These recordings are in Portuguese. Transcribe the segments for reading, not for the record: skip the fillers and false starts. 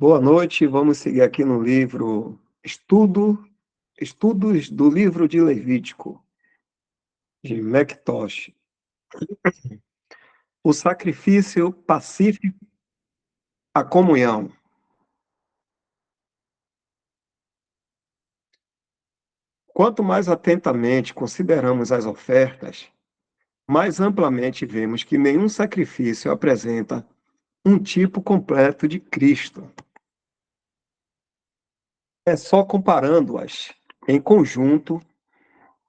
Boa noite, vamos seguir aqui no livro Estudos do livro de Levítico, de Mactosh. O sacrifício pacífico, a comunhão. Quanto mais atentamente consideramos as ofertas, mais amplamente vemos que nenhum sacrifício apresenta um tipo completo de Cristo. É só comparando-as em conjunto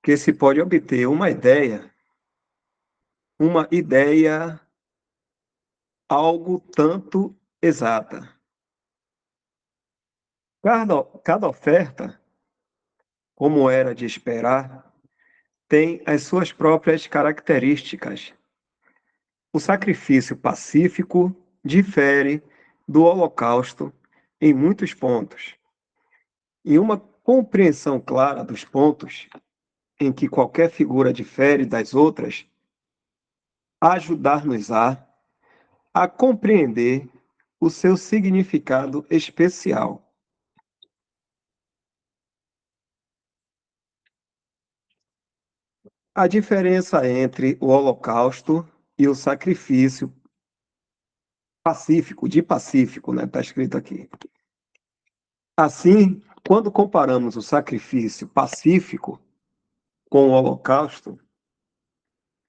que se pode obter uma ideia algo tanto exata. Cada oferta, como era de esperar, tem as suas próprias características. O sacrifício pacífico difere do holocausto em muitos pontos, e uma compreensão clara dos pontos em que qualquer figura difere das outras ajudar-nos a compreender o seu significado especial. A diferença entre o holocausto e o sacrifício pacífico, né? Está escrito aqui. Assim, quando comparamos o sacrifício pacífico com o holocausto,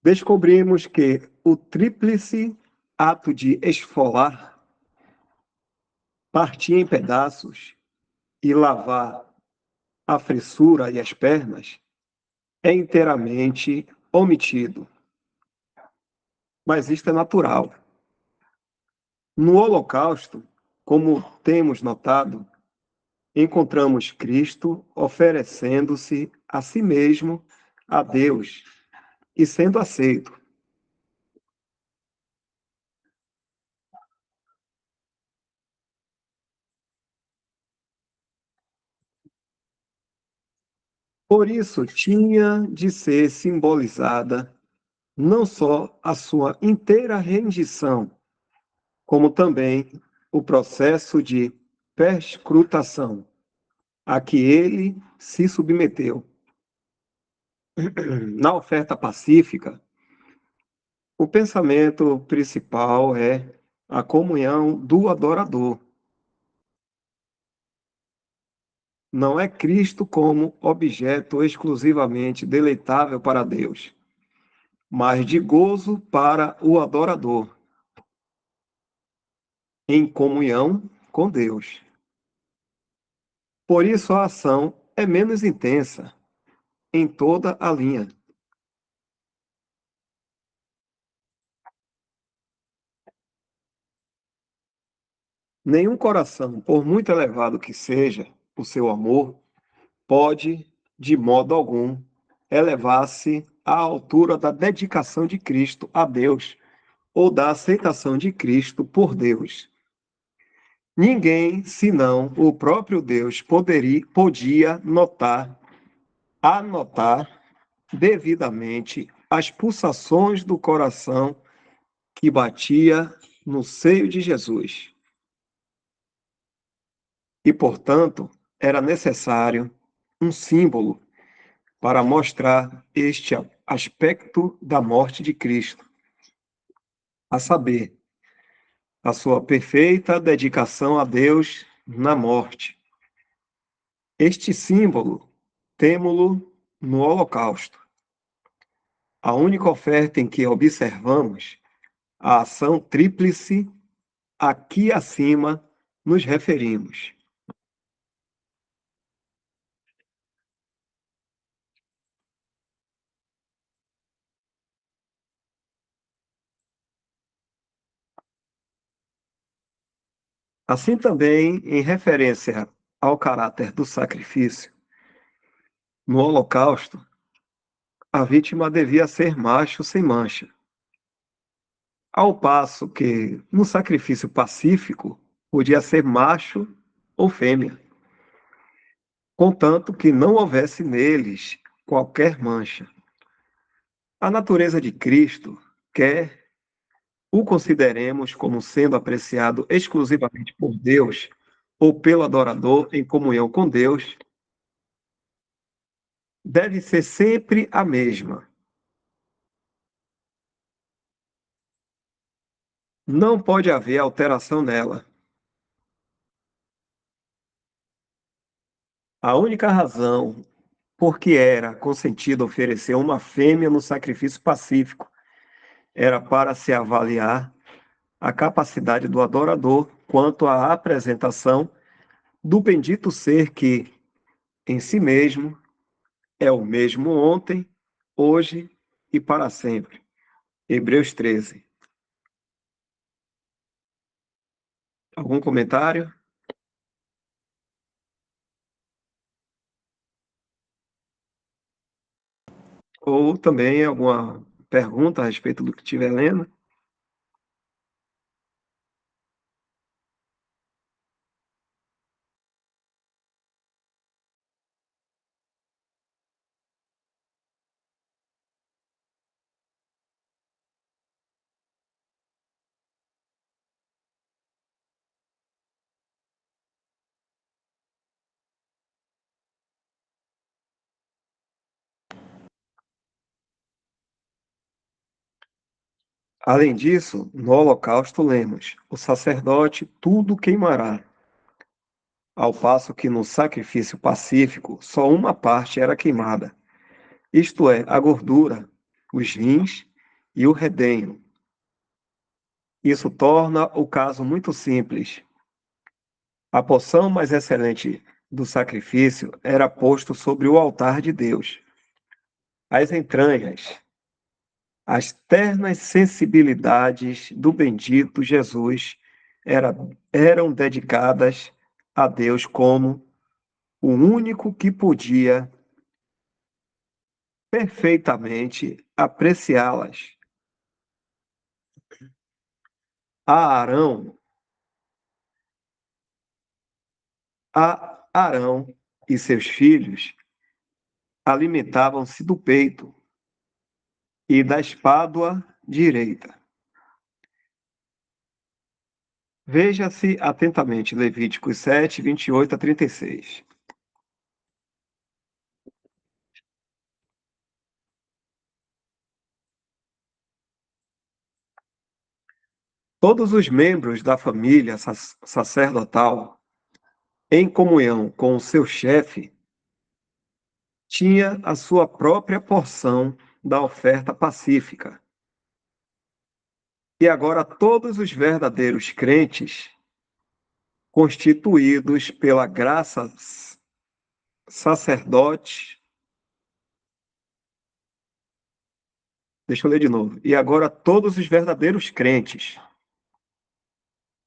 descobrimos que o tríplice ato de esfolar, partir em pedaços e lavar a fressura e as pernas é inteiramente omitido. Mas isto é natural. No holocausto, como temos notado, encontramos Cristo oferecendo-se a si mesmo a Deus e sendo aceito. Por isso, tinha de ser simbolizada não só a sua inteira rendição, como também o processo de perscrutação a que ele se submeteu. Na oferta pacífica, o pensamento principal é a comunhão do adorador. Não é Cristo como objeto exclusivamente deleitável para Deus, mas de gozo para o adorador, em comunhão com Deus. Por isso a ação é menos intensa em toda a linha. Nenhum coração, por muito elevado que seja o seu amor, pode, de modo algum, elevar-se à altura da dedicação de Cristo a Deus ou da aceitação de Cristo por Deus. Ninguém, senão o próprio Deus, podia anotar devidamente as pulsações do coração que batia no seio de Jesus. E, portanto, era necessário um símbolo para mostrar este aspecto da morte de Cristo, a saber, a sua perfeita dedicação a Deus na morte. Este símbolo temo-lo no Holocausto. A única oferta em que observamos a ação tríplice aqui acima nos referimos. Assim também, em referência ao caráter do sacrifício, no Holocausto, a vítima devia ser macho sem mancha, ao passo que, no sacrifício pacífico, podia ser macho ou fêmea, contanto que não houvesse neles qualquer mancha. A natureza de Cristo quer o consideremos como sendo apreciado exclusivamente por Deus, ou pelo adorador em comunhão com Deus deve ser sempre a mesma. Não pode haver alteração nela. A única razão por que era consentido oferecer uma fêmea no sacrifício pacífico era para se avaliar a capacidade do adorador quanto à apresentação do bendito ser que, em si mesmo, é o mesmo ontem, hoje e para sempre. Hebreus 13. Algum comentário? Ou também alguma pergunta a respeito do que estiver lendo? Além disso, no holocausto lemos: o sacerdote tudo queimará, ao passo que no sacrifício pacífico só uma parte era queimada, isto é, a gordura, os rins e o redenho. Isso torna o caso muito simples. A porção mais excelente do sacrifício era posto sobre o altar de Deus. As entranhas, as ternas sensibilidades do bendito Jesus eram dedicadas a Deus como o único que podia perfeitamente apreciá-las. A Arão, a Arão e seus filhos alimentavam-se do peito e da espádua direita. Veja-se atentamente Levíticos 7, 28 a 36. Todos os membros da família sacerdotal, em comunhão com o seu chefe, tinha a sua própria porção da oferta pacífica. E agora todos os verdadeiros crentes, constituídos pela graça sacerdotes, deixa eu ler de novo. E agora todos os verdadeiros crentes,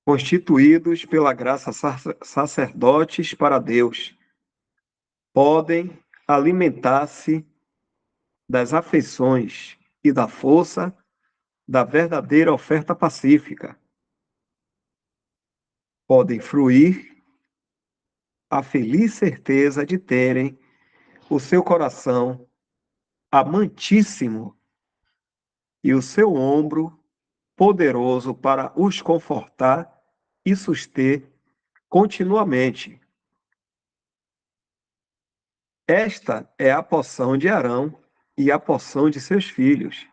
constituídos pela graça sacerdotes para Deus, podem alimentar-se das afeições e da força da verdadeira oferta pacífica. Podem fruir a feliz certeza de terem o seu coração amantíssimo e o seu ombro poderoso para os confortar e suster continuamente. Esta é a porção de Arão e a porção de seus filhos,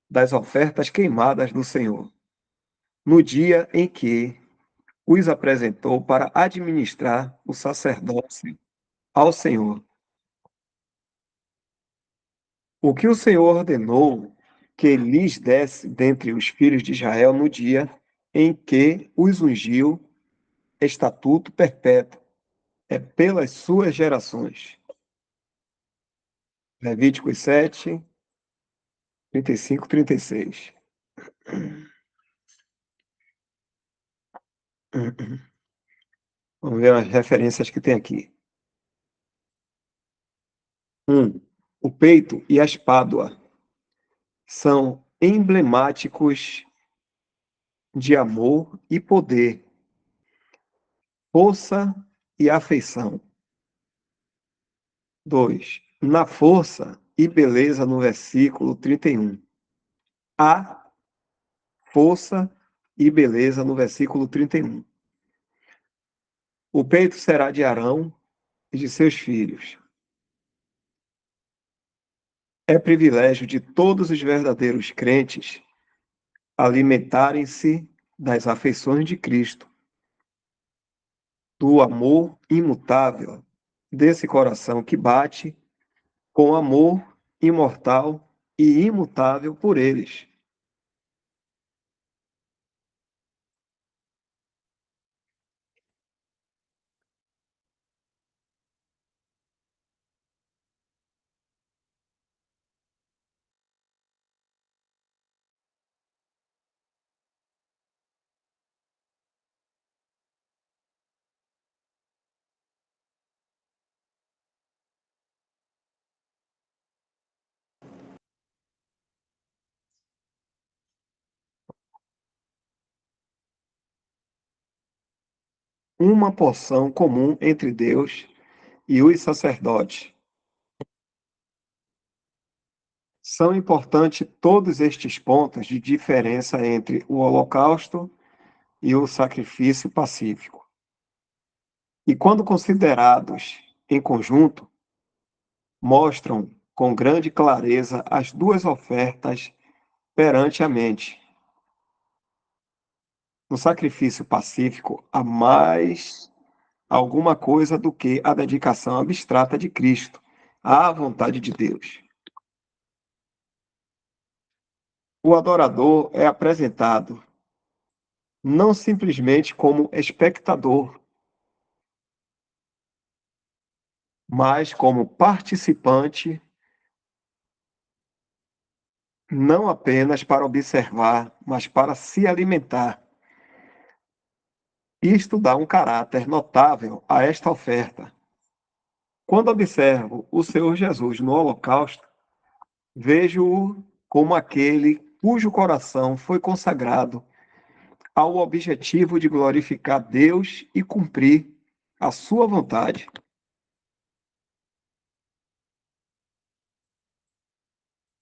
das ofertas queimadas do Senhor, no dia em que os apresentou para administrar o sacerdócio ao Senhor. O que o Senhor ordenou que lhes desse dentre os filhos de Israel no dia em que os ungiu, estatuto perpétuo, é pelas suas gerações. Levíticos 7, 35, 36. Vamos ver as referências que tem aqui. 1. O peito e a espádua são emblemáticos de amor e poder, força e afeição. 2. Na força e beleza no versículo 31. A força e beleza no versículo 31. O peito será de Arão e de seus filhos. É privilégio de todos os verdadeiros crentes alimentarem-se das afeições de Cristo, do amor imutável desse coração que bate com amor imortal e imutável por eles. Uma porção comum entre Deus e os sacerdotes. São importantes todos estes pontos de diferença entre o holocausto e o sacrifício pacífico. E quando considerados em conjunto, mostram com grande clareza as duas ofertas perante a mente. No sacrifício pacífico, há mais alguma coisa do que a dedicação abstrata de Cristo à vontade de Deus. O adorador é apresentado não simplesmente como espectador, mas como participante, não apenas para observar, mas para se alimentar. Isto dá um caráter notável a esta oferta. Quando observo o Senhor Jesus no holocausto, vejo-o como aquele cujo coração foi consagrado ao objetivo de glorificar Deus e cumprir a sua vontade.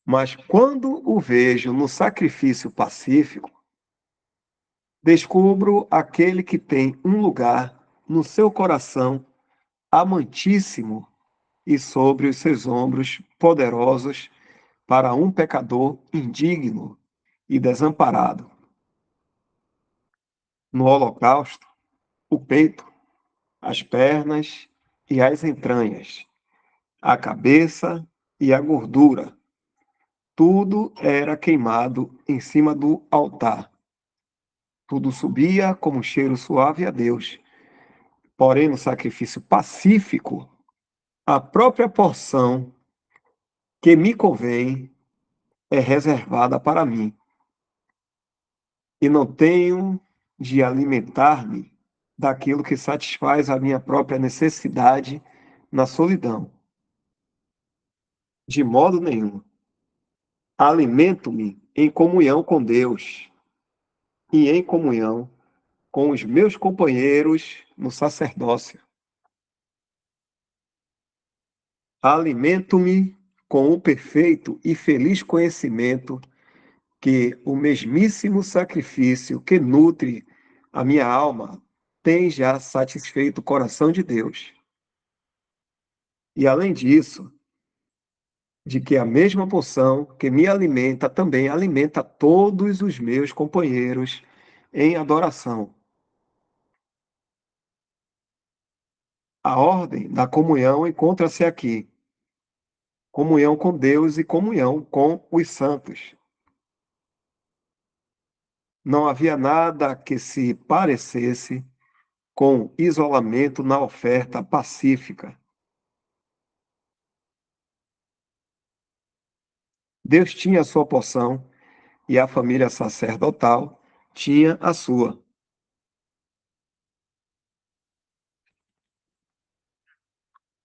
Mas quando o vejo no sacrifício pacífico, descubro aquele que tem um lugar no seu coração amantíssimo e sobre os seus ombros poderosos para um pecador indigno e desamparado. No holocausto, o peito, as pernas e as entranhas, a cabeça e a gordura, tudo era queimado em cima do altar. Tudo subia como um cheiro suave a Deus. Porém, no sacrifício pacífico, a própria porção que me convém é reservada para mim. E não tenho de alimentar-me daquilo que satisfaz a minha própria necessidade na solidão. De modo nenhum. Alimento-me em comunhão com Deus e em comunhão com os meus companheiros no sacerdócio. Alimento-me com o perfeito e feliz conhecimento que o mesmíssimo sacrifício que nutre a minha alma tem já satisfeito o coração de Deus. E além disso, de que a mesma porção que me alimenta também alimenta todos os meus companheiros em adoração. A ordem da comunhão encontra-se aqui. Comunhão com Deus e comunhão com os santos. Não havia nada que se parecesse com isolamento na oferta pacífica. Deus tinha a sua porção e a família sacerdotal tinha a sua.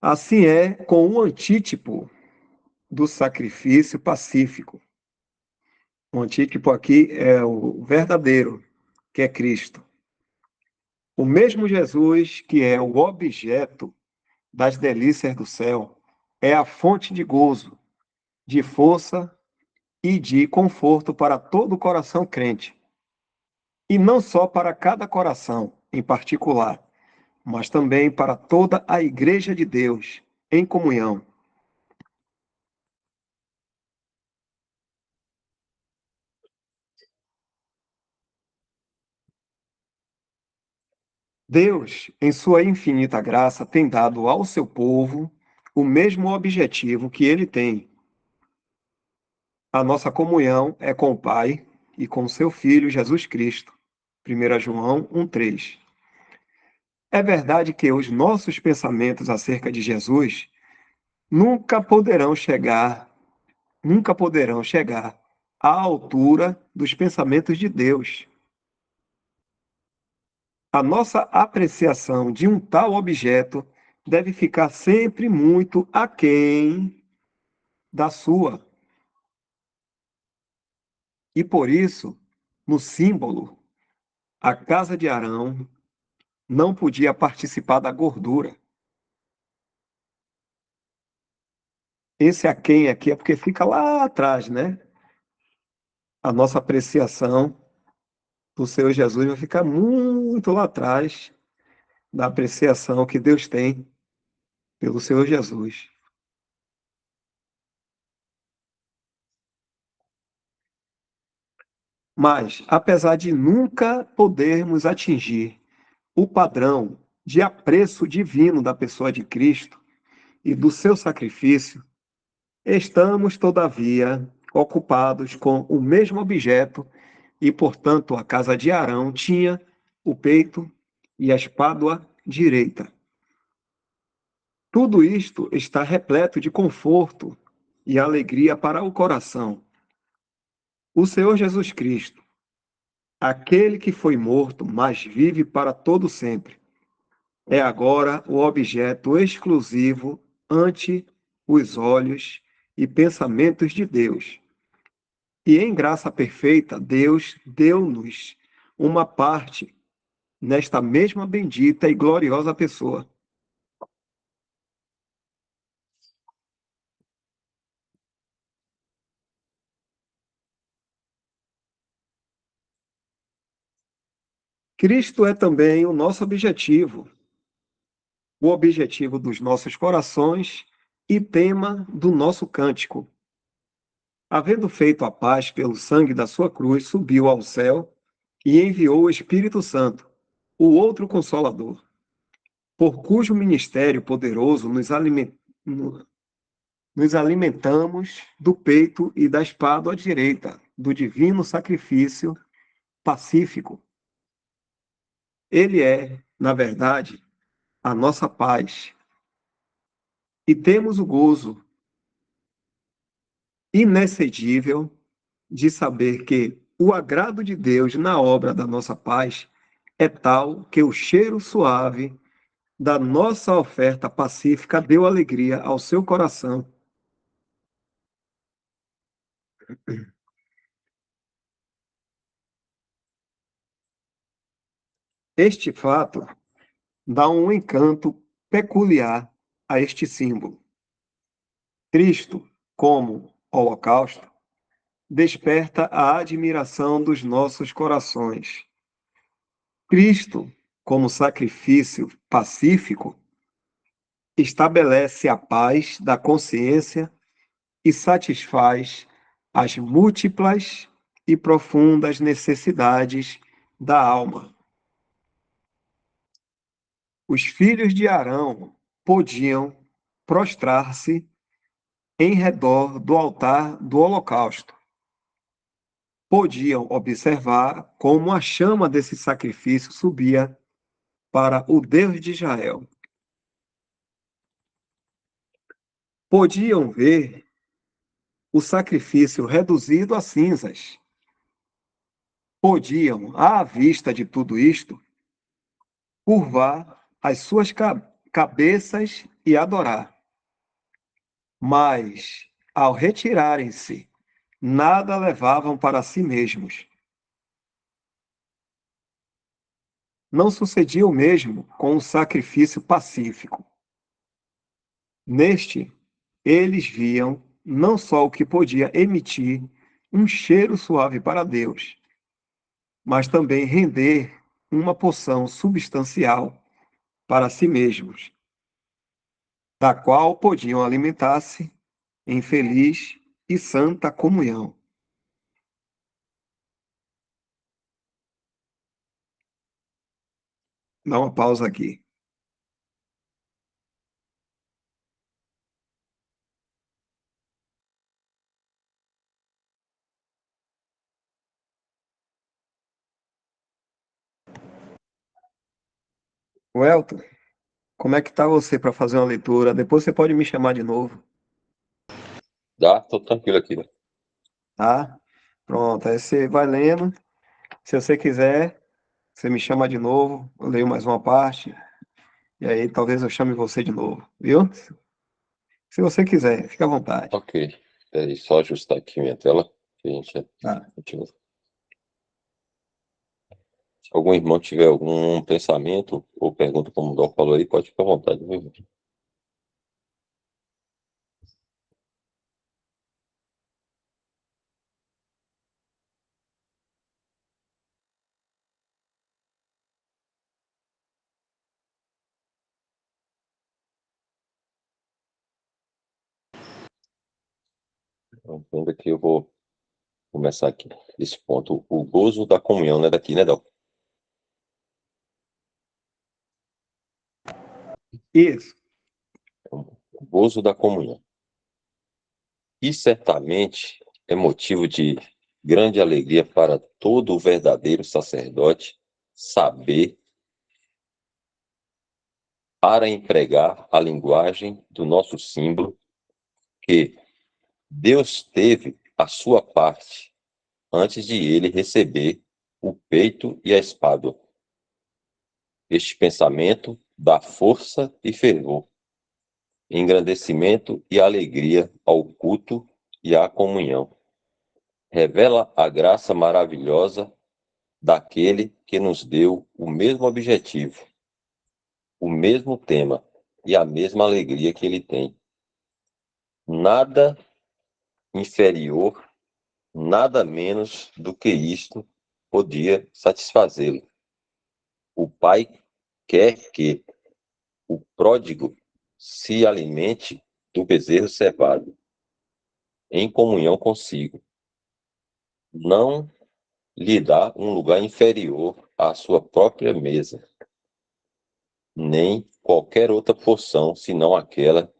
Assim é com o antítipo do sacrifício pacífico. O antítipo aqui é o verdadeiro, que é Cristo. O mesmo Jesus que é o objeto das delícias do céu, é a fonte de gozo, de força e de conforto para todo o coração crente. E não só para cada coração em particular, mas também para toda a Igreja de Deus, em comunhão. Deus, em sua infinita graça, tem dado ao seu povo o mesmo objetivo que ele tem. A nossa comunhão é com o Pai e com seu Filho Jesus Cristo. 1 João 1,3. É verdade que os nossos pensamentos acerca de Jesus nunca poderão chegar, nunca poderão chegar à altura dos pensamentos de Deus. A nossa apreciação de um tal objeto deve ficar sempre muito aquém da sua. E por isso, no símbolo, a casa de Arão não podia participar da gordura. Esse aquém aqui é porque fica lá atrás, né? A nossa apreciação do Senhor Jesus vai ficar muito lá atrás da apreciação que Deus tem pelo Senhor Jesus. Mas, apesar de nunca podermos atingir o padrão de apreço divino da pessoa de Cristo e do seu sacrifício, estamos, todavia, ocupados com o mesmo objeto e, portanto, a casa de Arão tinha o peito e a espádua direita. Tudo isto está repleto de conforto e alegria para o coração. O Senhor Jesus Cristo, aquele que foi morto, mas vive para todo sempre, é agora o objeto exclusivo ante os olhos e pensamentos de Deus. E em graça perfeita, Deus deu-nos uma parte nesta mesma bendita e gloriosa pessoa. Cristo é também o nosso objetivo, o objetivo dos nossos corações e tema do nosso cântico. Havendo feito a paz pelo sangue da sua cruz, subiu ao céu e enviou o Espírito Santo, o outro Consolador, por cujo ministério poderoso nos alimentamos do peito e da espada à direita do divino sacrifício pacífico. Ele é, na verdade, a nossa paz. E temos o gozo inexcedível de saber que o agrado de Deus na obra da nossa paz é tal que o cheiro suave da nossa oferta pacífica deu alegria ao seu coração. Este fato dá um encanto peculiar a este símbolo. Cristo, como holocausto, desperta a admiração dos nossos corações. Cristo, como sacrifício pacífico, estabelece a paz da consciência e satisfaz as múltiplas e profundas necessidades da alma. Os filhos de Arão podiam prostrar-se em redor do altar do holocausto. Podiam observar como a chama desse sacrifício subia para o Deus de Israel. Podiam ver o sacrifício reduzido a cinzas. Podiam, à vista de tudo isto, curvar as suas cabeças e adorar. Mas, ao retirarem-se, nada levavam para si mesmos. Não sucedia o mesmo com o sacrifício pacífico. Neste, eles viam não só o que podia emitir um cheiro suave para Deus, mas também render uma porção substancial para si mesmos, da qual podiam alimentar-se em feliz e santa comunhão. Dá uma pausa aqui. Welton, como é que tá você para fazer uma leitura? Depois você pode me chamar de novo, Dá, tô tranquilo aqui, né? tá? Pronto, aí você vai lendo. Se você quiser, você me chama de novo, eu leio mais uma parte, e aí talvez eu chame você de novo, viu? Se você quiser, fica à vontade. Ok. Peraí, só ajustar aqui minha tela. Que a gente Tá. continua. Se algum irmão tiver algum pensamento ou pergunta, como o Dó falou aí, pode ficar à vontade, meu irmão. Então, vendo aqui, eu vou começar aqui. Esse ponto, o gozo da comunhão, né? Daqui, né, Dó? Isso. O gozo da comunhão. E certamente é motivo de grande alegria para todo o verdadeiro sacerdote saber, para empregar a linguagem do nosso símbolo, que Deus teve a sua parte antes de ele receber o peito e a espada. Este pensamento dá força e fervor, engrandecimento e alegria ao culto e à comunhão. Revela a graça maravilhosa daquele que nos deu o mesmo objetivo, o mesmo tema e a mesma alegria que ele tem. Nada inferior, nada menos do que isto podia satisfazê-lo. O Pai quer que o pródigo se alimente do bezerro cevado, em comunhão consigo. Não lhe dá um lugar inferior à sua própria mesa, nem qualquer outra porção, senão aquela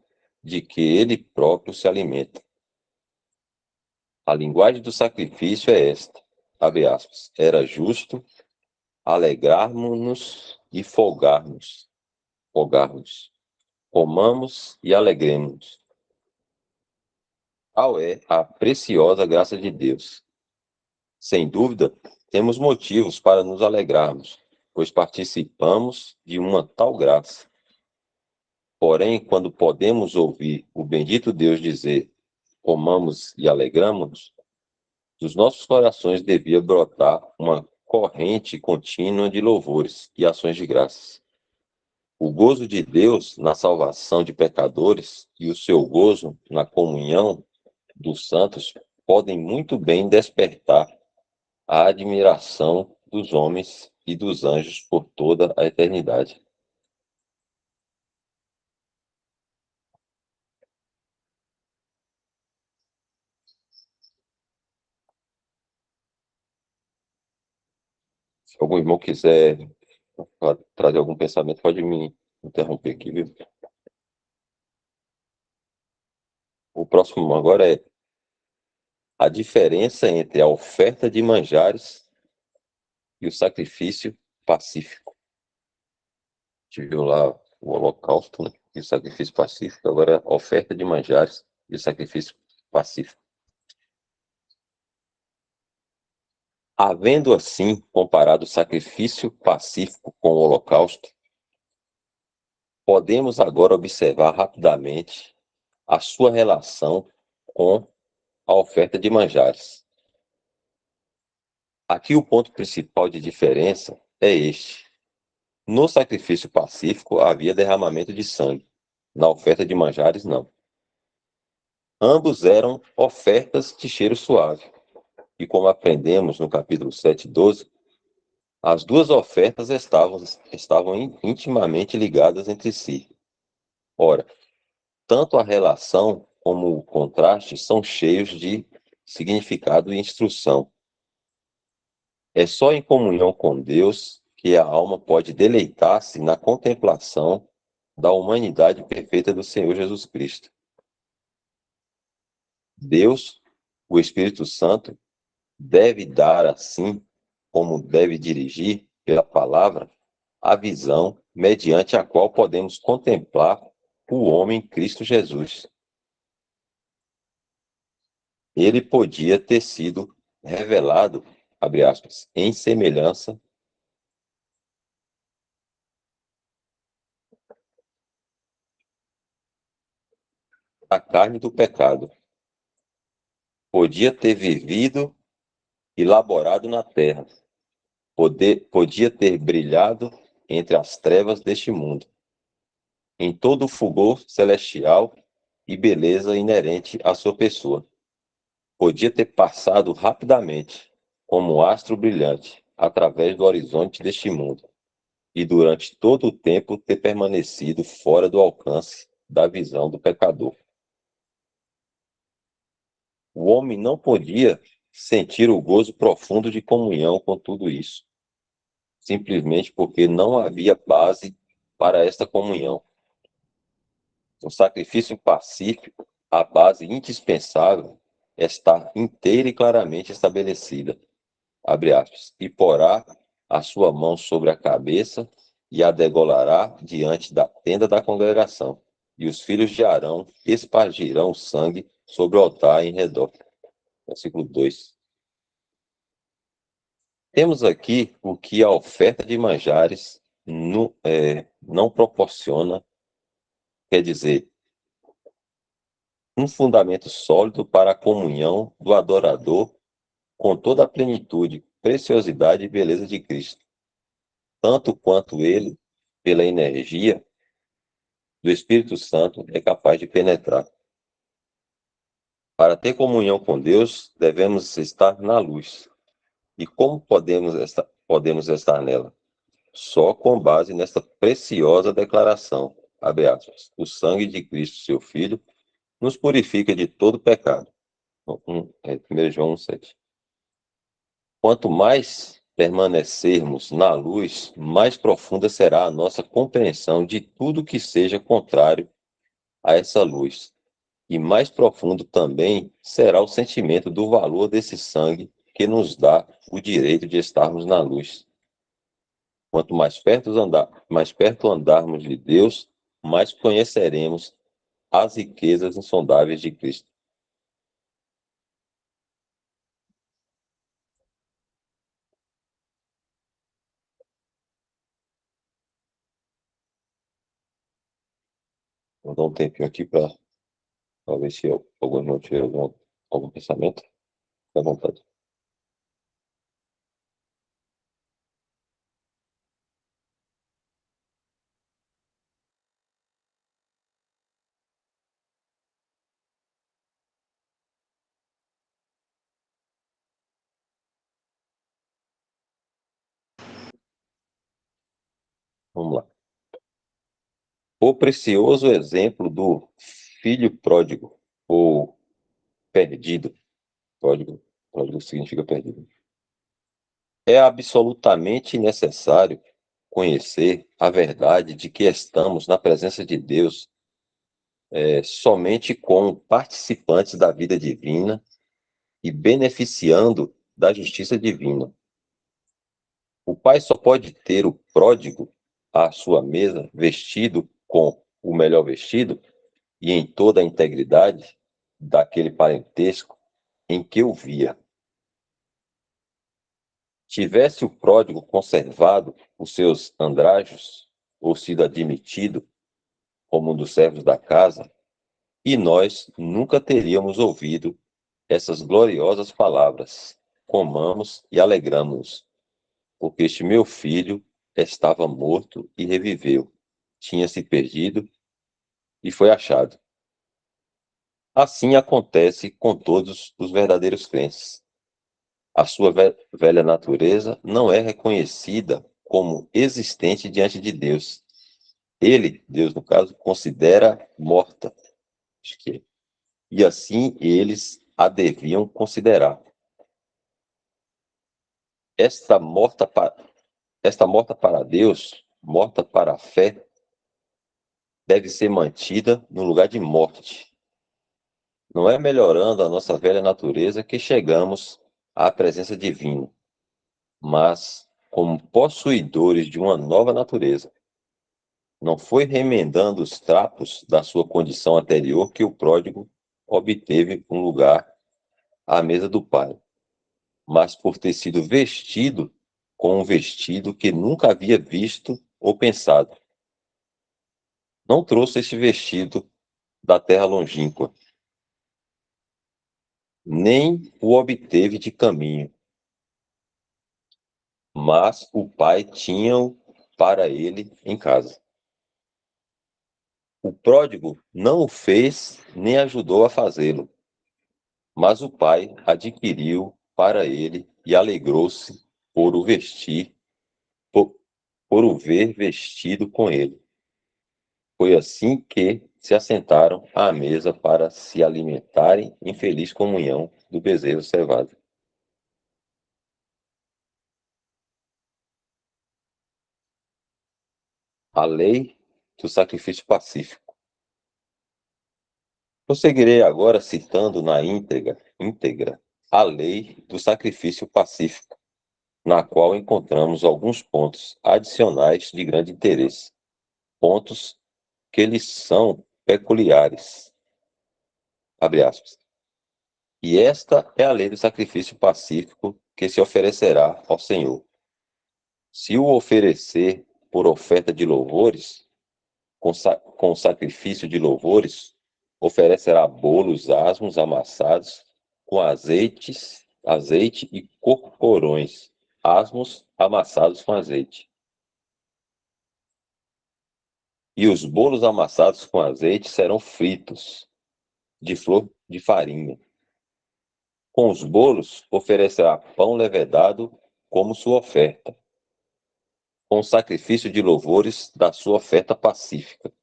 de que ele próprio se alimenta. A linguagem do sacrifício é esta, abre aspas, era justo alegrarmos-nos e folgarmos, comamos e alegremos. Tal é a preciosa graça de Deus. Sem dúvida, temos motivos para nos alegrarmos, pois participamos de uma tal graça. Porém, quando podemos ouvir o bendito Deus dizer, comamos e alegramos, dos nossos corações devia brotar uma corrente contínua de louvores e ações de graças. O gozo de Deus na salvação de pecadores e o seu gozo na comunhão dos santos podem muito bem despertar a admiração dos homens e dos anjos por toda a eternidade. Se algum irmão quiser trazer algum pensamento, pode me interromper aqui, viu? O próximo agora é a diferença entre a oferta de manjares e o sacrifício pacífico. Tive lá o holocausto, né? E o sacrifício pacífico, agora a oferta de manjares e o sacrifício pacífico. Havendo assim comparado o sacrifício pacífico com o holocausto, podemos agora observar rapidamente a sua relação com a oferta de manjares. Aqui o ponto principal de diferença é este. No sacrifício pacífico havia derramamento de sangue, na oferta de manjares não. Ambos eram ofertas de cheiro suave. E como aprendemos no capítulo 7:12, As duas ofertas estavam intimamente ligadas entre si. Ora, tanto a relação como o contraste são cheios de significado e instrução. É só em comunhão com Deus que a alma pode deleitar-se na contemplação da humanidade perfeita do Senhor Jesus Cristo. Deus, o Espírito Santo, deve dar, assim como deve dirigir pela palavra, a visão mediante a qual podemos contemplar o homem Cristo Jesus. Ele podia ter sido revelado, abre aspas, em semelhança da carne do pecado. Podia ter vivido e laborado na terra. Podia ter brilhado entre as trevas deste mundo, em todo o fulgor celestial e beleza inerente à sua pessoa. Podia ter passado rapidamente, como um astro brilhante, através do horizonte deste mundo, e durante todo o tempo ter permanecido fora do alcance da visão do pecador. O homem não podia sentir o gozo profundo de comunhão com tudo isso, simplesmente porque não havia base para esta comunhão. O sacrifício pacífico, a base indispensável, está inteira e claramente estabelecida. Abre aspas, e porá a sua mão sobre a cabeça e a degolará diante da tenda da congregação. E os filhos de Arão espargirão o sangue sobre o altar em redor. Versículo 2. Temos aqui o que a oferta de manjares não proporciona, quer dizer, um fundamento sólido para a comunhão do adorador com toda a plenitude, preciosidade e beleza de Cristo, tanto quanto ele, pela energia do Espírito Santo, é capaz de penetrar. Para ter comunhão com Deus, devemos estar na luz. E como podemos estar nela? Só com base nesta preciosa declaração, abre aspas, o sangue de Cristo, seu Filho, nos purifica de todo pecado. 1 João 1,7. Quanto mais permanecermos na luz, mais profunda será a nossa compreensão de tudo que seja contrário a essa luz. E mais profundo também será o sentimento do valor desse sangue que nos dá o direito de estarmos na luz. Quanto mais perto andarmos de Deus, mais conheceremos as riquezas insondáveis de Cristo. Vou dar um tempinho aqui para ver se algum não tiver algum pensamento. Fique à vontade. Vamos lá. O precioso exemplo do filho pródigo, ou perdido. Pródigo significa perdido. É absolutamente necessário conhecer a verdade de que estamos na presença de Deus somente como participantes da vida divina e beneficiando da justiça divina. O pai só pode ter o pródigo à sua mesa vestido com o melhor vestido e em toda a integridade daquele parentesco em que o via. Tivesse o pródigo conservado os seus andrajos ou sido admitido como um dos servos da casa, e nós nunca teríamos ouvido essas gloriosas palavras: comamos e alegramos-nos, porque este meu filho estava morto e reviveu, tinha se perdido e foi achado. Assim acontece com todos os verdadeiros crentes. A sua velha natureza não é reconhecida como existente diante de Deus. Ele, Deus no caso, considera morta. Acho que é. E assim eles a deviam considerar. Esta morta para Deus, morta para a fé, deve ser mantida no lugar de morte. Não é melhorando a nossa velha natureza que chegamos à presença divina, mas como possuidores de uma nova natureza. Não foi remendando os trapos da sua condição anterior que o pródigo obteve um lugar à mesa do Pai, mas por ter sido vestido com um vestido que nunca havia visto ou pensado. Não trouxe este vestido da terra longínqua, nem o obteve de caminho, mas o Pai tinha-o para ele em casa. O pródigo não o fez nem ajudou a fazê-lo, mas o pai adquiriu para ele e alegrou-se por o vestir, por o ver vestido com ele. Foi assim que se assentaram à mesa para se alimentarem em feliz comunhão do bezerro cevado. A lei do sacrifício pacífico. Prosseguirei agora citando na íntegra a lei do sacrifício pacífico, na qual encontramos alguns pontos adicionais de grande interesse, pontos que lhes são peculiares. Abre aspas. E esta é a lei do sacrifício pacífico que se oferecerá ao Senhor. Se o oferecer por oferta de louvores, com sacrifício de louvores, oferecerá bolos asmos amassados com azeite e corporões asmos amassados com azeite. E os bolos amassados com azeite serão fritos de flor de farinha. Com os bolos, oferecerá pão levedado como sua oferta, com o sacrifício de louvores da sua oferta pacífica.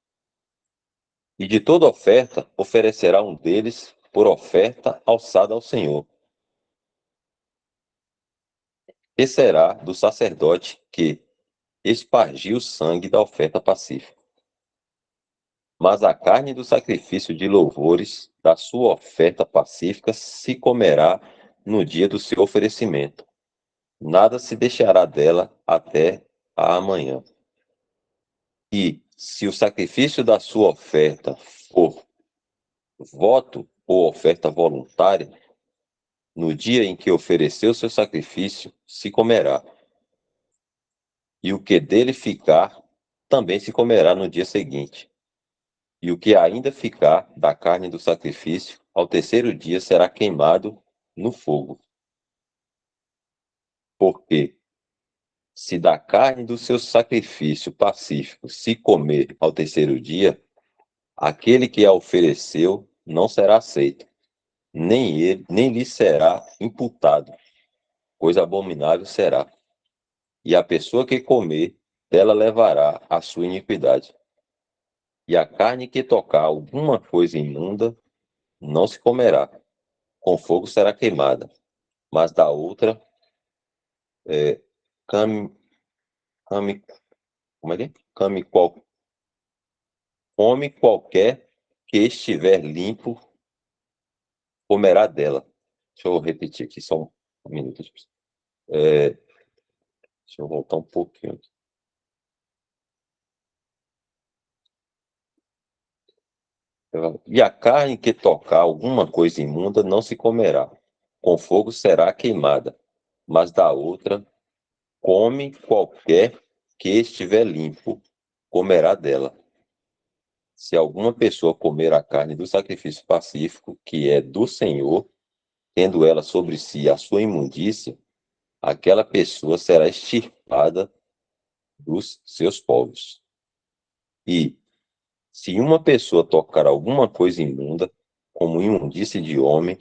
E de toda oferta, oferecerá um deles por oferta alçada ao Senhor. E será do sacerdote que espargiu o sangue da oferta pacífica. Mas a carne do sacrifício de louvores da sua oferta pacífica se comerá no dia do seu oferecimento. Nada se deixará dela até a amanhã. E se o sacrifício da sua oferta for voto ou oferta voluntária, no dia em que ofereceu seu sacrifício, se comerá. E o que dele ficar, também se comerá no dia seguinte. E o que ainda ficar da carne do sacrifício, ao terceiro dia será queimado no fogo. Porque se da carne do seu sacrifício pacífico se comer ao terceiro dia, aquele que a ofereceu não será aceito, nem lhe será imputado, coisa abominável será. E a pessoa que comer, dela levará a sua iniquidade. E a carne que tocar alguma coisa imunda, não se comerá, com fogo será queimada, mas da outra, é, come, come, como é que é? Come qualquer que estiver limpo, comerá dela. Deixa eu repetir aqui só um minuto. Deixa eu voltar um pouquinho aqui. E a carne que tocar alguma coisa imunda não se comerá, com fogo será queimada, mas da outra, come qualquer que estiver limpo, comerá dela. Se alguma pessoa comer a carne do sacrifício pacífico, que é do Senhor, tendo ela sobre si a sua imundícia, aquela pessoa será extirpada dos seus povos. E, se uma pessoa tocar alguma coisa imunda, como imundície de homem,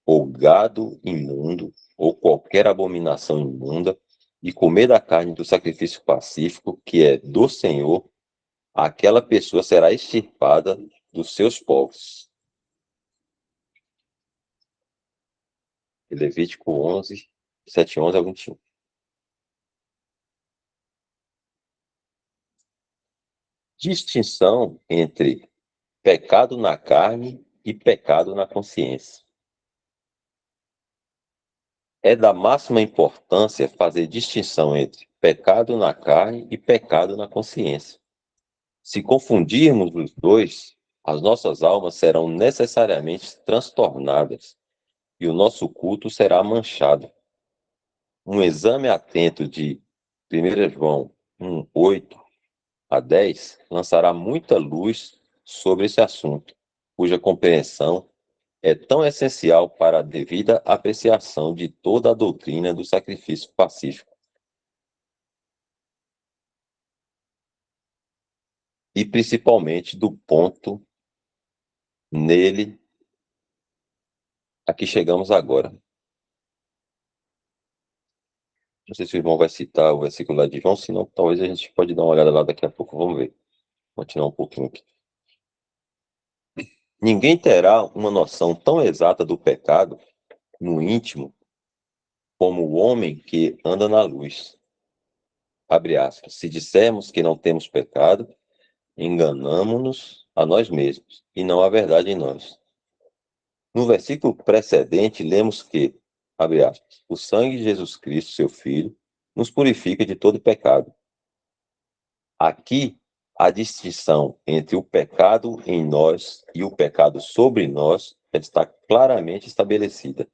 ou gado imundo, ou qualquer abominação imunda e comer da carne do sacrifício pacífico, que é do Senhor, aquela pessoa será extirpada dos seus povos. Levítico 11, 7, 11 a 21. Distinção entre pecado na carne e pecado na consciência. É da máxima importância fazer distinção entre pecado na carne e pecado na consciência. Se confundirmos os dois, as nossas almas serão necessariamente transtornadas e o nosso culto será manchado. Um exame atento de 1 João 1, 8 a 10 lançará muita luz sobre esse assunto, cuja compreensão é tão essencial para a devida apreciação de toda a doutrina do sacrifício pacífico. E principalmente do ponto nele a que chegamos agora. Não sei se o irmão vai citar o versículo lá de João, senão talvez a gente pode dar uma olhada lá daqui a pouco, vamos ver. Continuar um pouquinho aqui. Ninguém terá uma noção tão exata do pecado no íntimo como o homem que anda na luz. Abre aspas. Se dissermos que não temos pecado, enganamo-nos a nós mesmos, e não há verdade em nós. No versículo precedente, lemos que, abre aspas, o sangue de Jesus Cristo, seu Filho, nos purifica de todo pecado. Aqui, a distinção entre o pecado em nós e o pecado sobre nós está claramente estabelecida.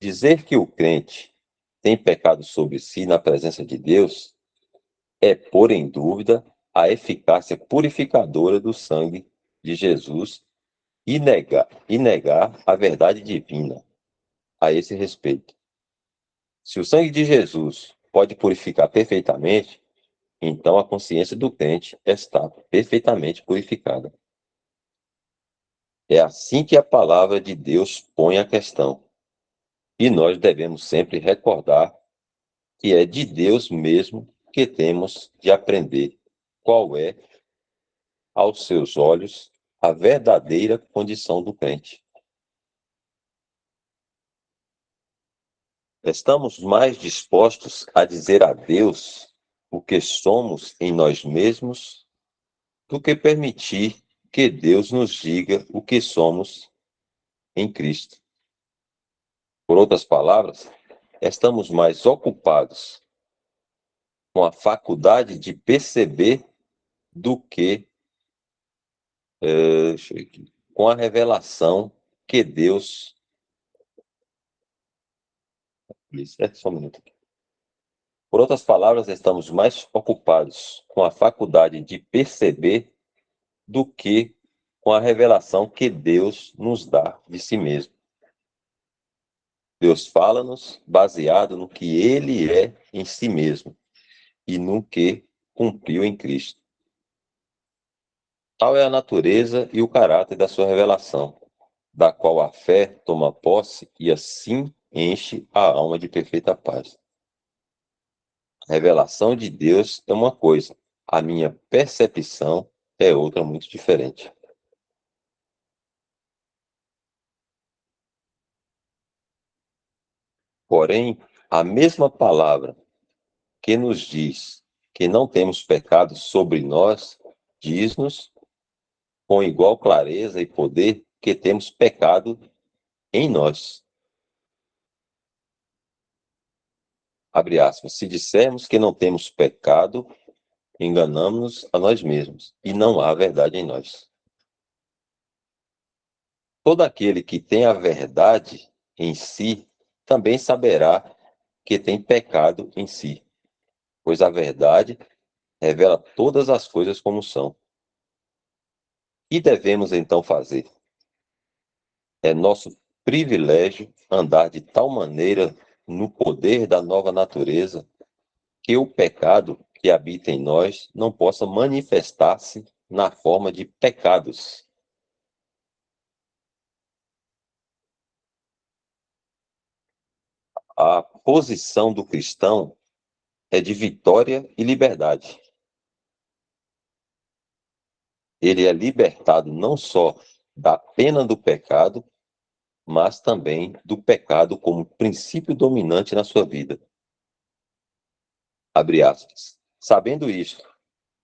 Dizer que o crente tem pecado sobre si na presença de Deus é pôr em dúvida a eficácia purificadora do sangue de Jesus e negar a verdade divina a esse respeito. Se o sangue de Jesus pode purificar perfeitamente, então a consciência do crente está perfeitamente purificada. É assim que a palavra de Deus põe a questão. E nós devemos sempre recordar que é de Deus mesmo que temos de aprender qual é, aos seus olhos, a verdadeira condição do crente. Estamos mais dispostos a dizer a Deus o que somos em nós mesmos do que permitir que Deus nos diga o que somos em Cristo. Por outras palavras, estamos mais ocupados com a faculdade de perceber do que com a revelação que Deus. Só um minuto. Por outras palavras, estamos mais ocupados com a faculdade de perceber do que com a revelação que Deus nos dá de si mesmo. Deus fala-nos baseado no que Ele é em si mesmo e no que cumpriu em Cristo. Tal é a natureza e o caráter da sua revelação, da qual a fé toma posse e assim enche a alma de perfeita paz. A revelação de Deus é uma coisa, a minha percepção é outra muito diferente. Porém, a mesma palavra que nos diz que não temos pecado sobre nós, diz-nos com igual clareza e poder que temos pecado em nós. Abre aspas. Se dissermos que não temos pecado, enganamos-nos a nós mesmos e não há verdade em nós. Todo aquele que tem a verdade em si também saberá que tem pecado em si, pois a verdade revela todas as coisas como são. E devemos então fazer? É nosso privilégio andar de tal maneira no poder da nova natureza que o pecado que habita em nós não possa manifestar-se na forma de pecados. a posição do cristão é de vitória e liberdade. Ele é libertado não só da pena do pecado, mas também do pecado como princípio dominante na sua vida. Abre aspas. Sabendo isto,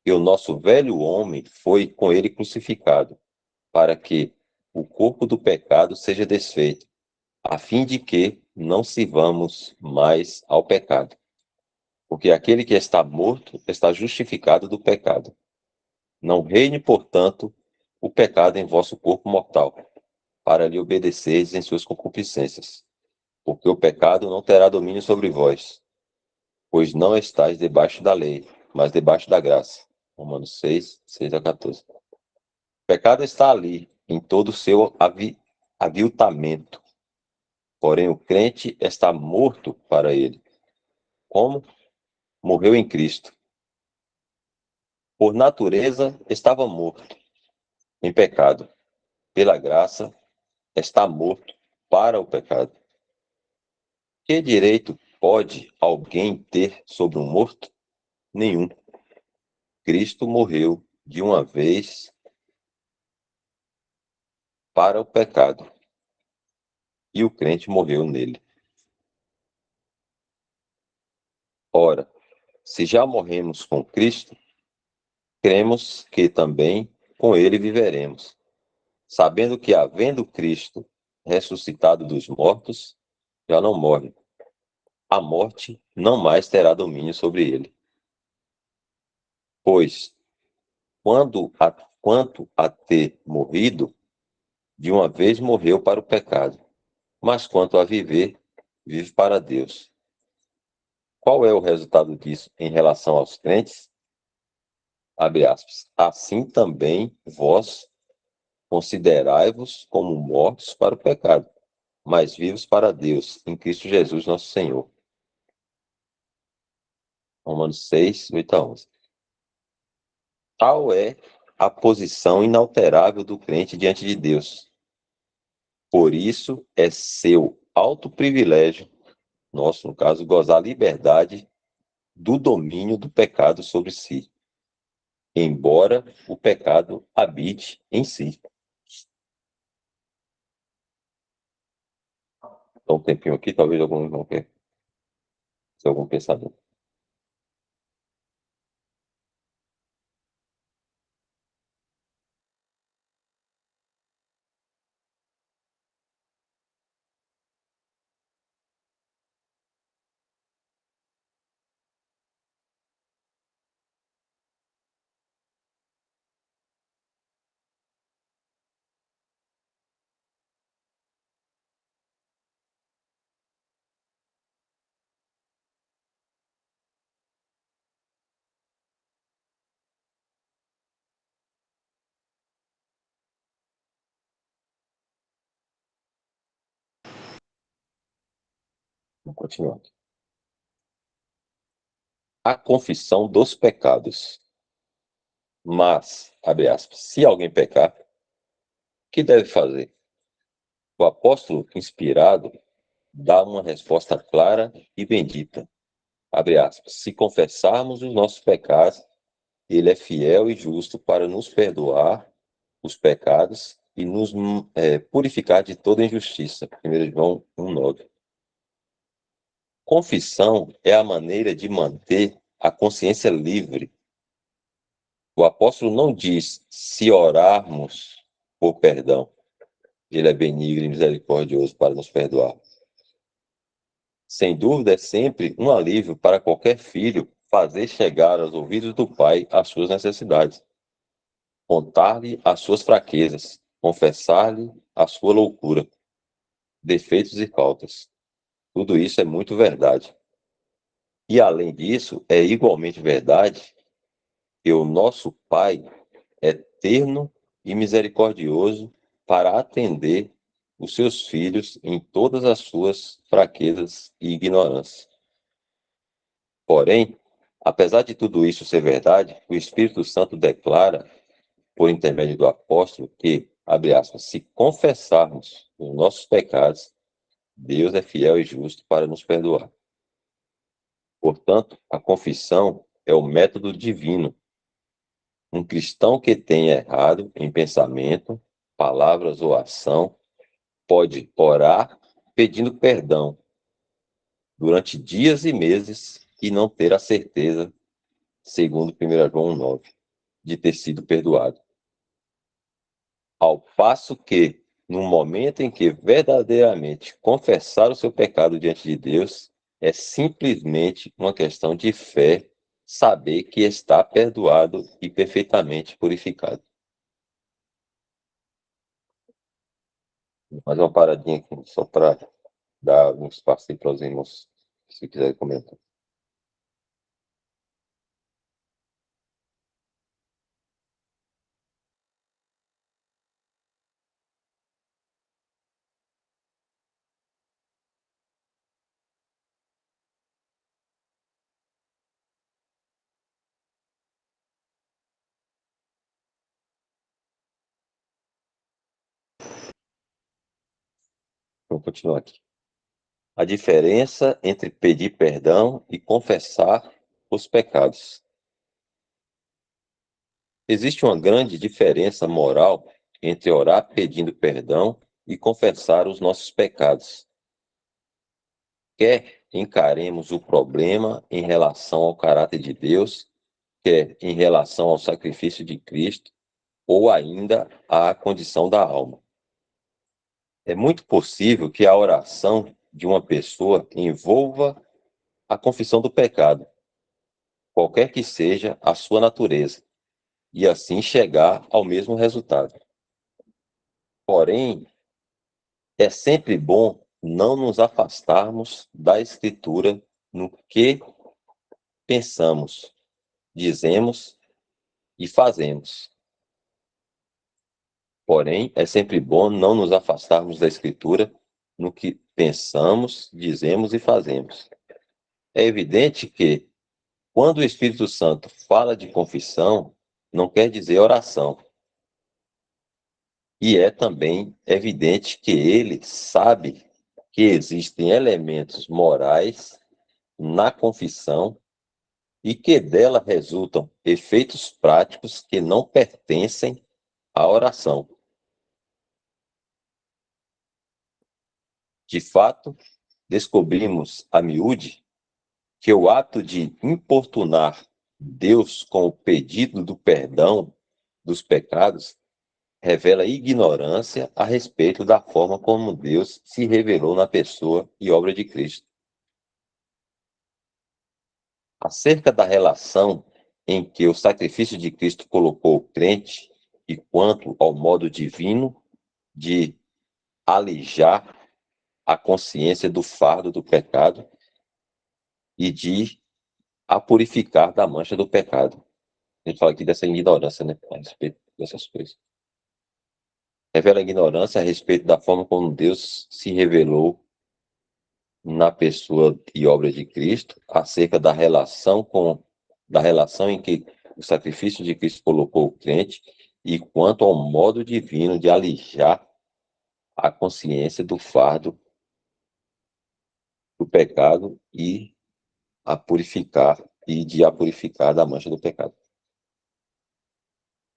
que o nosso velho homem foi com ele crucificado, para que o corpo do pecado seja desfeito, a fim de que não sirvamos mais ao pecado. Porque aquele que está morto está justificado do pecado. Não reine, portanto, o pecado em vosso corpo mortal, para lhe obedeceres em suas concupiscências. Porque o pecado não terá domínio sobre vós, pois não estáis debaixo da lei, mas debaixo da graça. Romanos 6, 6 a 14. O pecado está ali, em todo o seu aviltamento. Porém, o crente está morto para ele. Como? Morreu em Cristo. Por natureza, estava morto em pecado. Pela graça, está morto para o pecado. Que direito pode alguém ter sobre um morto? Nenhum. Cristo morreu de uma vez para o pecado, e o crente morreu nele. Ora, se já morremos com Cristo, cremos que também com ele viveremos, sabendo que, havendo Cristo ressuscitado dos mortos, já não morre. A morte não mais terá domínio sobre ele. Pois, quanto a ter morrido, de uma vez morreu para o pecado, mas quanto a viver, vive para Deus. Qual é o resultado disso em relação aos crentes? Abre aspas. Assim também vós considerai-vos como mortos para o pecado, mas vivos para Deus, em Cristo Jesus nosso Senhor. Romanos 6, 8 a 11. Tal é a posição inalterável do crente diante de Deus. Por isso é seu alto privilégio, nosso, no caso, gozar a liberdade do domínio do pecado sobre si, embora o pecado habite em si. Então, um tempinho aqui, talvez algum irmão quer ter algum pensamento. Vamos continuar. A confissão dos pecados. Mas, abre aspas, se alguém pecar, o que deve fazer? O apóstolo inspirado dá uma resposta clara e bendita. Abre aspas, se confessarmos os nossos pecados, ele é fiel e justo para nos perdoar os pecados e nos purificar de toda injustiça. 1 João 1,9. Confissão é a maneira de manter a consciência livre. O apóstolo não diz se orarmos por perdão. Ele é benigno e misericordioso para nos perdoar. Sem dúvida, é sempre um alívio para qualquer filho fazer chegar aos ouvidos do pai as suas necessidades, contar-lhe as suas fraquezas, confessar-lhe a sua loucura, defeitos e faltas. Tudo isso é muito verdade. E, além disso, é igualmente verdade que o nosso Pai é terno e misericordioso para atender os seus filhos em todas as suas fraquezas e ignorâncias. Porém, apesar de tudo isso ser verdade, o Espírito Santo declara, por intermédio do apóstolo, que, abre aspas, se confessarmos os nossos pecados, Deus é fiel e justo para nos perdoar. Portanto, a confissão é o método divino. Um cristão que tenha errado em pensamento, palavras ou ação pode orar pedindo perdão durante dias e meses e não ter a certeza, segundo 1 João 9, de ter sido perdoado. Ao passo que, no momento em que verdadeiramente confessar o seu pecado diante de Deus, é simplesmente uma questão de fé, saber que está perdoado e perfeitamente purificado. Mais uma paradinha aqui, só para dar um espaço aí para os irmãos, se quiserem comentar. Vamos continuar aqui. A diferença entre pedir perdão e confessar os pecados. Existe uma grande diferença moral entre orar pedindo perdão e confessar os nossos pecados. Quer encaremos o problema em relação ao caráter de Deus, quer em relação ao sacrifício de Cristo, ou ainda à condição da alma. É muito possível que a oração de uma pessoa envolva a confissão do pecado, qualquer que seja a sua natureza, e assim chegar ao mesmo resultado. Porém, é sempre bom não nos afastarmos da Escritura no que pensamos, dizemos e fazemos. Porém, é sempre bom não nos afastarmos da Escritura no que pensamos, dizemos e fazemos. É evidente que, quando o Espírito Santo fala de confissão, não quer dizer oração. E é também evidente que ele sabe que existem elementos morais na confissão e que dela resultam efeitos práticos que não pertencem à oração. De fato, descobrimos a miúde que o ato de importunar Deus com o pedido do perdão dos pecados revela ignorância a respeito da forma como Deus se revelou na pessoa e obra de Cristo. Acerca da relação em que o sacrifício de Cristo colocou o crente e quanto ao modo divino de alijar a consciência do fardo do pecado e de a purificar da mancha do pecado. A gente fala aqui dessa ignorância, né, a respeito dessas coisas. Revela ignorância a respeito da forma como Deus se revelou na pessoa e obra de Cristo, acerca da relação em que o sacrifício de Cristo colocou o crente e quanto ao modo divino de alijar a consciência do fardo do pecado e a purificar da mancha do pecado.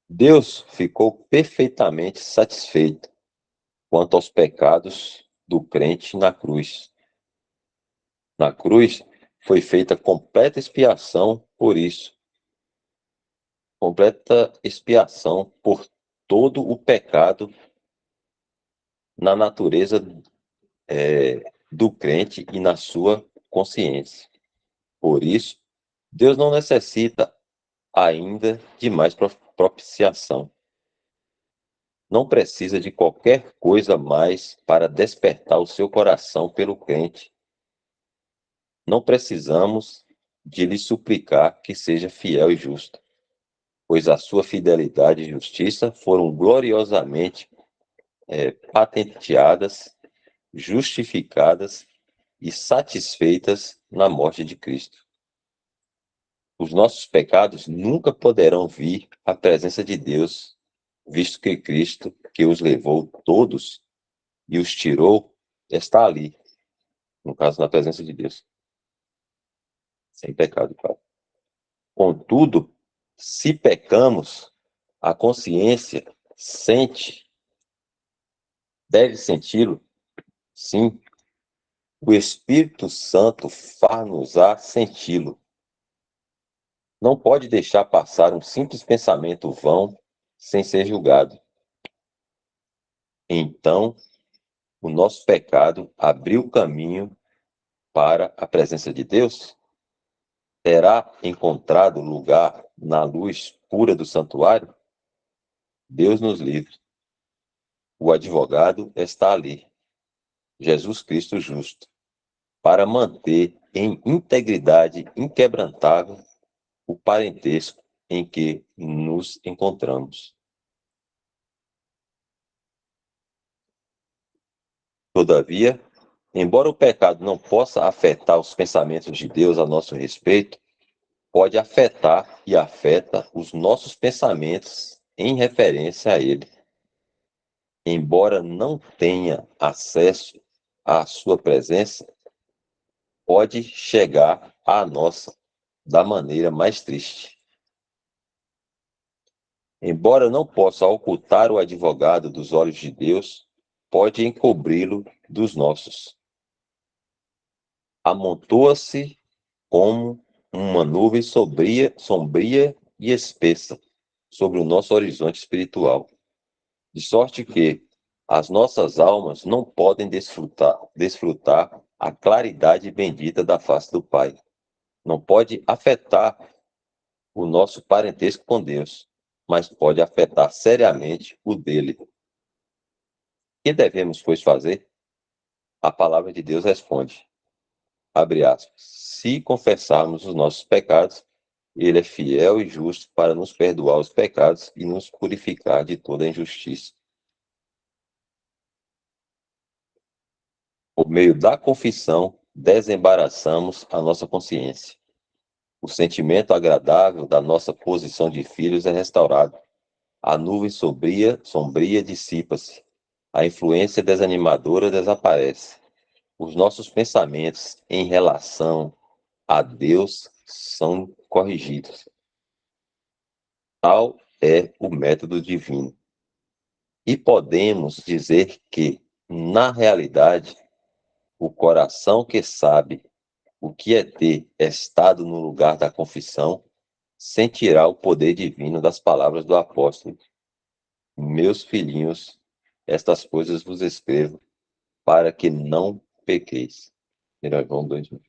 Deus ficou perfeitamente satisfeito quanto aos pecados do crente na cruz. Na cruz foi feita completa expiação por isso. Completa expiação por todo o pecado na natureza do crente e na sua consciência. Por isso, Deus não necessita ainda de mais propiciação. Não precisa de qualquer coisa mais para despertar o seu coração pelo crente. Não precisamos de lhe suplicar que seja fiel e justo, pois a sua fidelidade e justiça foram gloriosamente patenteadas, justificadas e satisfeitas na morte de Cristo. Os nossos pecados nunca poderão vir à presença de Deus, visto que Cristo, que os levou todos e os tirou, está ali, no caso, na presença de Deus, sem pecado, claro. Contudo, se pecamos, a consciência deve senti-lo, sim, o Espírito Santo far-nos-á senti-lo. Não pode deixar passar um simples pensamento vão sem ser julgado. Então, o nosso pecado abriu caminho para a presença de Deus? Terá encontrado lugar na luz pura do santuário? Deus nos livre. O advogado está ali, Jesus Cristo justo, para manter em integridade inquebrantável o parentesco em que nos encontramos. Todavia, embora o pecado não possa afetar os pensamentos de Deus a nosso respeito, pode afetar e afeta os nossos pensamentos em referência a Ele. Embora não tenha acesso à sua presença, pode chegar à nossa da maneira mais triste. Embora não possa ocultar o advogado dos olhos de Deus, pode encobri-lo dos nossos. Amontoa-se como uma nuvem sombria e espessa sobre o nosso horizonte espiritual, de sorte que as nossas almas não podem desfrutar a claridade bendita da face do Pai. Não pode afetar o nosso parentesco com Deus, mas pode afetar seriamente o dele. O que devemos, pois, fazer? A palavra de Deus responde, abre aspas, se confessarmos os nossos pecados, ele é fiel e justo para nos perdoar os pecados e nos purificar de toda injustiça. Por meio da confissão, desembaraçamos a nossa consciência. O sentimento agradável da nossa posição de filhos é restaurado. A nuvem sombria dissipa-se. A influência desanimadora desaparece. Os nossos pensamentos em relação a Deus são corrigidos. Tal é o método divino. E podemos dizer que, na realidade, o coração que sabe o que é ter estado no lugar da confissão sentirá o poder divino das palavras do apóstolo. Meus filhinhos, estas coisas vos escrevo para que não pequeis. 1 João 2:1.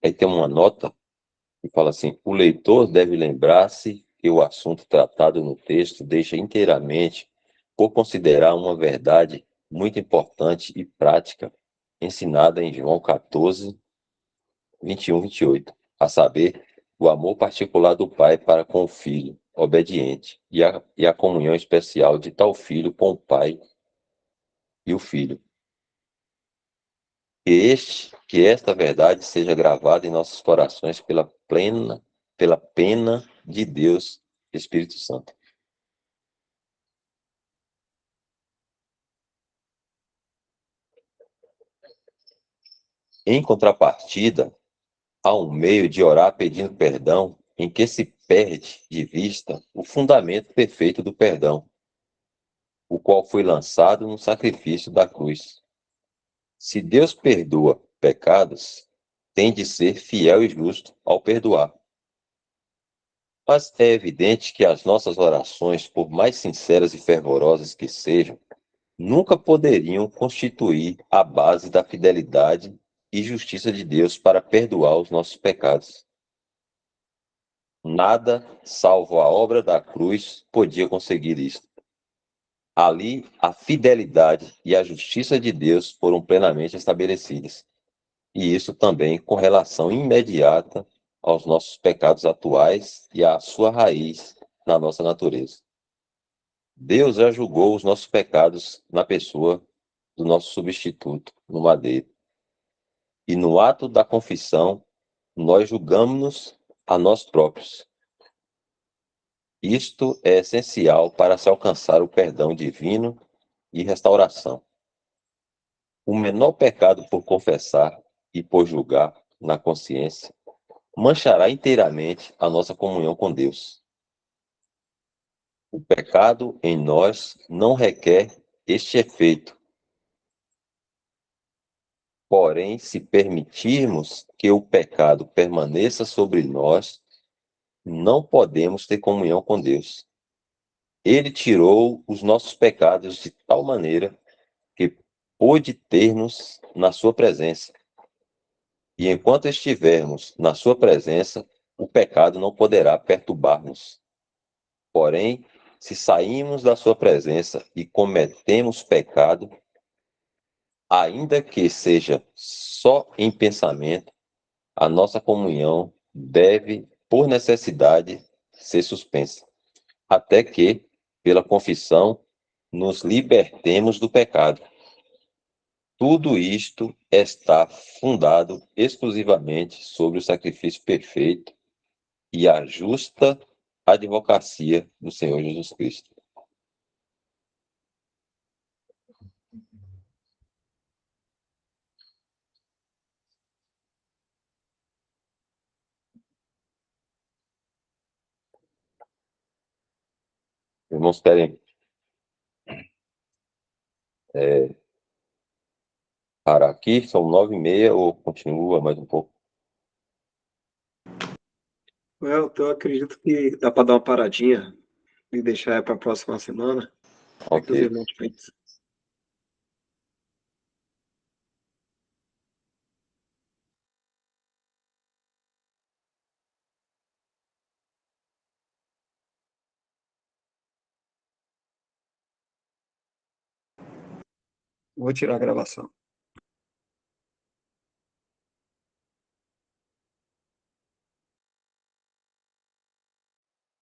Aí tem uma nota que fala assim: o leitor deve lembrar-se que o assunto tratado no texto deixa inteiramente por considerar uma verdade muito importante e prática ensinada em João 14, 21, 28, a saber, o amor particular do Pai para com o Filho, obediente, e a comunhão especial de tal Filho com o Pai e o Filho. Que esta verdade seja gravada em nossos corações pela pena de Deus, Espírito Santo. Em contrapartida, há um meio de orar pedindo perdão em que se perde de vista o fundamento perfeito do perdão, o qual foi lançado no sacrifício da cruz. Se Deus perdoa pecados, tem de ser fiel e justo ao perdoar. Mas é evidente que as nossas orações, por mais sinceras e fervorosas que sejam, nunca poderiam constituir a base da fidelidade e justiça de Deus para perdoar os nossos pecados. Nada, salvo a obra da cruz, podia conseguir isto. Ali, a fidelidade e a justiça de Deus foram plenamente estabelecidas. E isso também com relação imediata aos nossos pecados atuais e à sua raiz na nossa natureza. Deus já julgou os nossos pecados na pessoa do nosso substituto, no madeiro. E no ato da confissão, nós julgamos-nos a nós próprios. Isto é essencial para se alcançar o perdão divino e restauração. O menor pecado por confessar e por julgar na consciência manchará inteiramente a nossa comunhão com Deus. O pecado em nós não requer este efeito. Porém, se permitirmos que o pecado permaneça sobre nós, não podemos ter comunhão com Deus. Ele tirou os nossos pecados de tal maneira que pôde ter-nos na sua presença. E enquanto estivermos na sua presença, o pecado não poderá perturbar-nos. Porém, se saímos da sua presença e cometemos pecado, ainda que seja só em pensamento, a nossa comunhão deve, por necessidade, ser suspensa, até que, pela confissão, nos libertemos do pecado. Tudo isto está fundado exclusivamente sobre o sacrifício perfeito e a justa advocacia do Senhor Jesus Cristo. Irmãos, querem parar aqui? São 9h30 ou continua mais um pouco? Então eu acredito que dá para dar uma paradinha e deixar para a próxima semana. O que é que Ok. os irmãos pensam? Vou tirar a gravação.